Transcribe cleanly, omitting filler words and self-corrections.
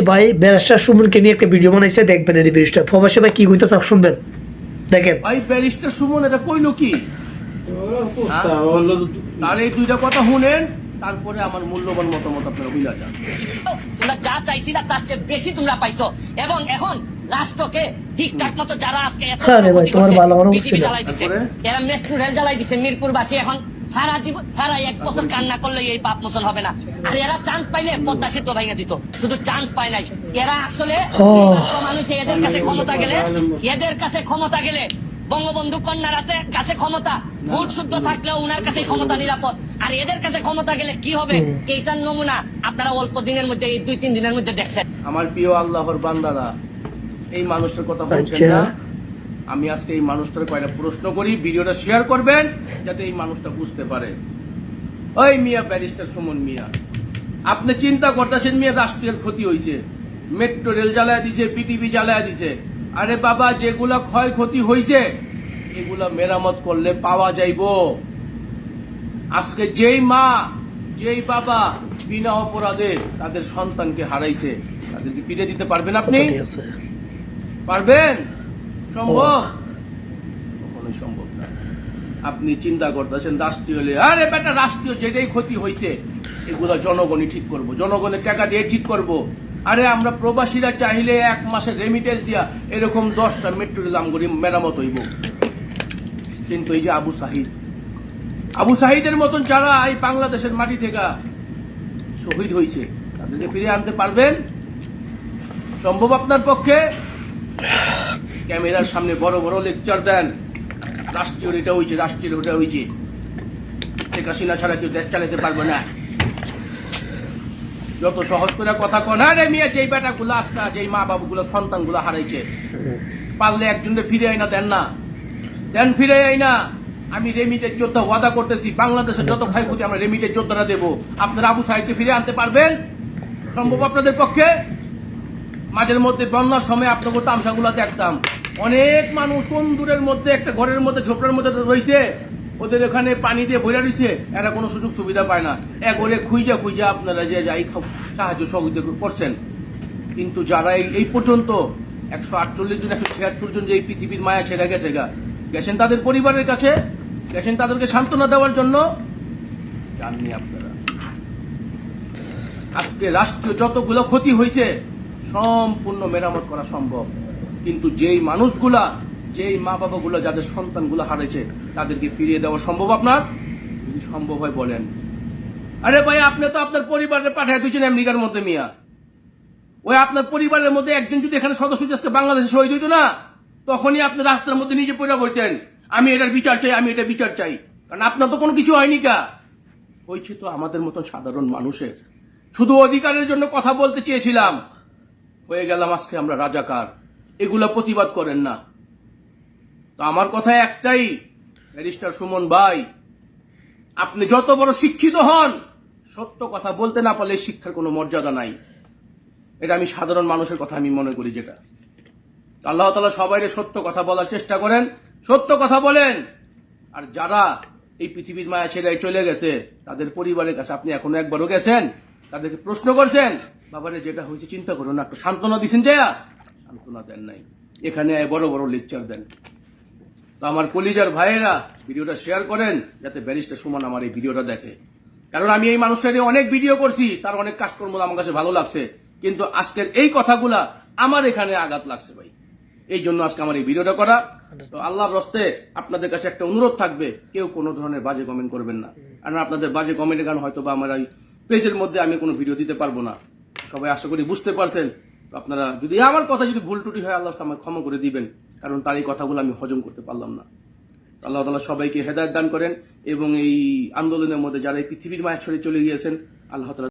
ভাই ব্যারিস্টার সুমনকে নিয়ে একটা ভিডিও বানাইছে, দেখবেন এই ব্যারিস্টার প্রবাসী ভাই কি কইতাছে শুনবেন, দেখেন। ভাই ব্যারিস্টার সুমন এটা কইলো কি? তার এই দুইটা কথা শুনেন, তারপরে আমার মূল্যবান মতামত আপনারা বুঝা যান। তোমরা যা চাইছিলা তার চেয়ে বেশি তোমরা পাইছো, এবং এখন রাষ্ট্রকে ঠিকঠাক মতো যারা আজকে আরে ভাই তোমার ভালো মনে হচ্ছে না, এরা মেট্রো রেল জ্বালাই দিছে, মিরপুরবাসী এখন সারা জীবন সারা এক বছর কান্না করলে এই পাপ মোচন হবে না। আর এরা চান্স পাইলে পদ্মা সেতু ভেঙে দিত, শুধু চান্স পায় নাই। এরা আসলে মানুষ, এদের কাছে ক্ষমতা গেলে বঙ্গবন্ধু কন্যার কাছে ক্ষমতা, ভোট শুদ্ধ থাকলেও উনার কাছে ক্ষমতা নিরাপদ। আর এদের কাছে ক্ষমতা গেলে কি হবে, এইটার নমুনা আপনারা অল্প দিনের মধ্যে, এই 2-3 দিনের মধ্যে দেখছেন। আমার প্রিয় আল্লাহর বান্দারা, এই মানুষটার কথা বলছেন না, আমি আজকে এই মানুষটার কয়টা প্রশ্ন করি, ভিডিওটা শেয়ার করবেন যাতে এই মানুষটা বুঝতে পারে। ওই মিয়া ব্যারিস্টার সুমন মিয়া, আপনি চিন্তা করতেছেন মিয়া রাষ্ট্রের ক্ষতি হয়েছে, মেট্রো রেল জ্বালায় দিছে, পিটিভি জ্বালায় দিছে। আরে বাবা, যেগুলা ক্ষয়ক্ষতি হয়েছে এগুলা মেরামত করলে পাওয়া যাইব। আজকে যেই মা যেই বাবা বিনা অপরাধে তাদের সন্তানকে হারাইছে, তাদেরকে ফিরে দিতে পারবেন আপনি? পারবেন? সম্ভব? কখনোই সম্ভব না। আপনি চিন্তা করতেছেন রাষ্ট্রীয়, আরে বেটা রাষ্ট্রীয় যেটাই ক্ষতি হয়েছে এগুলো জনগণই ঠিক করব, জনগণের টাকা দিয়ে ঠিক করব। আরে আমরা প্রবাসীরা চাইলে 1 মাসের রেমিটেন্স দিয়া এরকম 10টা মেট্রো রেল আমগরি মেরামত হইব। কিন্তু এই যে আবু সাহিদের মতন যারা এই বাংলাদেশের মাটি থেকে শহীদ হয়েছে তাদেরকে ফিরে আনতে পারবেন? সম্ভব আপনার পক্ষে? ক্যামেরার সামনে বড় বড় লেকচার দেন, রাষ্ট্রীয় এটা হয়েছে, রাষ্ট্রীয় ওটা হয়েছে, শেখ হাসিনা ছাড়া কেউ দেশ চালাতে পারবে না। যত সহজ করে কথা কন, আরে মিয়া যেই বেটা গুলো আসতা, যেই মা বাবু গুলো সন্তান গুলো হারাইছে, পারলে একজনকে ফিরে আই না, দেন ফিরে আই না। আমি রেমিটের যোদ্ধা ওয়াদা করতেছি, বাংলাদেশের যত ক্ষয়ক্ষতি আমরা রেমিটের যোদ্ধারা দেবো। আপনারা আবু সাহিদকে ফিরে আনতে পারবেন? সম্ভব আপনাদের পক্ষে? মাঝের মধ্যে বন্যার সময় আপনাদের তামসাগুলো দেখতাম, অনেক মানুষ কোন দূরের মধ্যে একটা ঘরের মধ্যে ঝোপড়ার মধ্যে রয়েছে, ওদের এখানে পানি দিয়ে ভরে রয়েছে, এরা কোনো সুযোগ সুবিধা পায় না। একবারে খুঁজা আপনারা যে যাই সাহায্য সহযোগিতা করছেন। কিন্তু যারা এই পর্যন্ত 148 জন 176 জন যে এই পৃথিবীর মায়া ছেড়ে গেছেন তাদের পরিবারের কাছে, গেছেন তাদেরকে সান্ত্বনা দেওয়ার জন্য, জাননি আপনারা। আজকে রাষ্ট্রীয় যতগুলো ক্ষতি হয়েছে সম্পূর্ণ মেরামত করা সম্ভব, কিন্তু যেই মানুষগুলা, যেই মা বাবাগুলো যাদের সন্তানগুলো হারাইছে তাদেরকে ফিরিয়ে দেওয়া সম্ভব আপনার? যদি সম্ভব হয় বলেন। আরে ভাই, আপনি তো আপনার পরিবারের পাঠায় দিয়েছেন আমেরিকার মধ্যে মিয়া, ওই আপনার পরিবারের মধ্যে একজন যদি এখানে সদস্য আজকে বাংলাদেশে শহীদ হইতো না, তখনই আপনি রাস্তার মধ্যে নিজে পড়ে বলতেন আমি এটার বিচার চাই, আমি এটা বিচার চাই। কারণ আপনার তো কোনো কিছু হয়নি, হয়েছে তো আমাদের মতন সাধারণ মানুষের। শুধু অধিকারের জন্য কথা বলতে চেয়েছিলাম, হয়ে গেলাম আজকে আমরা রাজাকার। এগুলা প্রতিবাদ করেন না। তো আমার কথা একটাই, ব্যারিস্টার সুমন ভাই, আপনি যত বড় শিক্ষিত হন, সত্য কথা বলতে না পারলে শিক্ষার কোনো মর্যাদা নাই। এটা আমি সাধারণ মানুষের কথা আমি মনে করি। যেটা আল্লাহ তাআলা সবাইকে সত্য কথা বলার চেষ্টা করেন, সত্য কথা বলেন। আর যারা এই পৃথিবীর মায়া ছেড়ে চলে গেছে তাদের পরিবারের কাছে আপনি এখনো একবারও গেছেন? তাদেরকে প্রশ্ন করছেন বাবারে যেটা হয়েছে চিন্তা করুন না, একটু সান্ত্বনা দিচ্ছেন? যে সান্ত্বনা দেন নাই, এখানে বড় বড় লেকচার দেন। তো আমার কলিজার ভাইয়েরা, ভিডিওটা শেয়ার করেন যাতে ব্যারিস্টার সুমন আমার এই ভিডিওটা দেখে। কারণ আমি এই মানুষটাকে অনেক ভিডিও করছি, তার অনেক কাজকর্ম আমার কাছে ভালো লাগছে, কিন্তু আজকের এই কথাগুলা আমার এখানে আঘাত লাগছে ভাই। এই জন্য আজকে আমার এই ভিডিওটা করা। তো আল্লাহর রস্তে আপনাদের কাছে একটা অনুরোধ থাকবে, কেউ কোনো ধরনের বাজে কমেন্ট করবেন না। কারণ আপনাদের বাজে কমেন্টের কারণে হয়তো বা আমার এই পেজের মধ্যে আমি কোনো ভিডিও দিতে পারবো না। সবাই আশা করি বুঝতে পারছেন। তো আপনারা যদি আমার কথা যদি ভুল ত্রুটি হয়, আল্লাহ আমাকে ক্ষমা করে দিবেন, কারণ তার এই কথাগুলো আমি হজম করতে পারলাম না। আল্লাহ তাআলা সবাইকে হেদায়েত দান করেন, এবং এই আন্দোলনের মধ্যে যারা এই পৃথিবীর মায়া ছেড়ে চলে গিয়েছেন, আল্লাহ তাআলা